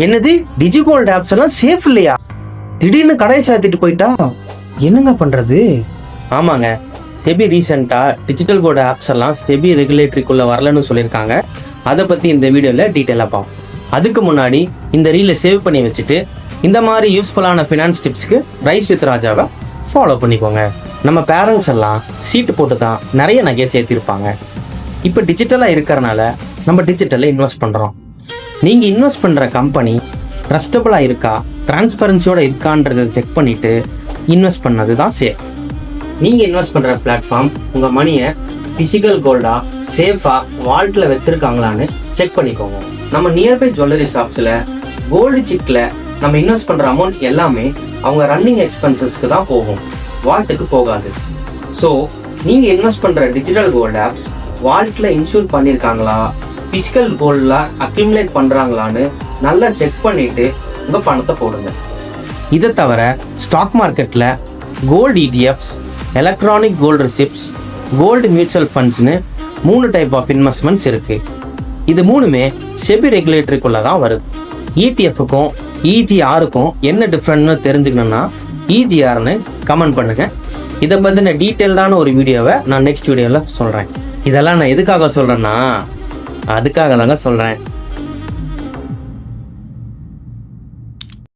என்னது DigiGold apps எல்லாம் safe இல்லையா? திடீர்னு கடையை சாத்திட்டு போயிட்டா என்னங்க பண்றது? ஆமாங்க, செபி ரீசெண்டா டிஜிட்டல் கோல்டு ஆப்ஸ் எல்லாம் செபி ரெகுலேட்டரிக்குள்ள வரலன்னு சொல்லியிருக்காங்க. அதை பத்தி இந்த வீடியோல டீட்டெயிலா பார்ப்போம். அதுக்கு முன்னாடி இந்த ரீலை சேவ் பண்ணி வச்சுட்டு இந்த மாதிரி யூஸ்ஃபுல்லான ஃபினான்ஸ் டிப்ஸ்க்கு ரைஸ் வித் ராஜாவை ஃபாலோ பண்ணிக்கோங்க. நம்ம பேரண்ட்ஸ் எல்லாம் சீட்டு போட்டு தான் நிறைய நகையை சேர்த்திருப்பாங்க. இப்போ டிஜிட்டலாக இருக்கிறனால நம்ம டிஜிட்டலில் இன்வெஸ்ட் பண்ணுறோம். நீங்கள் இன்வெஸ்ட் பண்ணுற கம்பெனி ட்ரஸ்டபுளாக இருக்கா, டிரான்ஸ்பரன்சியோட இருக்கான்றதை செக் பண்ணிவிட்டு இன்வெஸ்ட் பண்ணது தான் சேஃப். நீங்கள் இன்வெஸ்ட் பண்ணுற பிளாட்ஃபார்ம் உங்கள் மணியை ஃபிசிக்கல் கோல்டாக சேஃபாக வால்ட்டில் வச்சுருக்காங்களான்னு செக் பண்ணிக்கோங்க. நம்ம நியர்பை ஜுவல்லரி ஷாப்ஸில் கோல்டு சிப்பில் நம்ம இன்வெஸ்ட் பண்ணுற அமௌண்ட் எல்லாமே அவங்க ரன்னிங் எக்ஸ்பென்சஸ்க்கு தான் போகும், வால்ட்டுக்கு போகாது. ஸோ நீங்கள் இன்வெஸ்ட் பண்ணுற டிஜிட்டல் கோல்டு ஆப்ஸ் வால்ட்டில் இன்சூர் பண்ணியிருக்காங்களா, ஃபிசிக்கல் கோல்டில் அக்யூமுலேட் பண்ணுறாங்களான்னு நல்லா செக் பண்ணிவிட்டு உங்கள் பணத்தை போடுங்க. இதை தவிர ஸ்டாக் மார்க்கெட்டில் gold ETFs, electronic gold receipts, gold mutual ஃபண்ட்ஸ்னு 3 டைப் ஆஃப் இன்வெஸ்ட்மெண்ட்ஸ் இருக்குது. இது 3மே செபி ரெகுலேட்டரிக்குள்ளே தான் வருது. இடிஎஃப்க்கும் இஜிஆருக்கும் என்ன டிஃப்ரெண்ட்னு தெரிஞ்சுக்கணுன்னா இஜிஆர்னு கமெண்ட் பண்ணுங்க. இதை பற்றின டீட்டெயில்டான ஒரு வீடியோவை நான் நெக்ஸ்ட் வீடியோவில் சொல்கிறேன். இதெல்லாம் நான் எதுக்காக சொல்கிறேன்னா அதுக்காக தாங்க சொல்கிறேன்.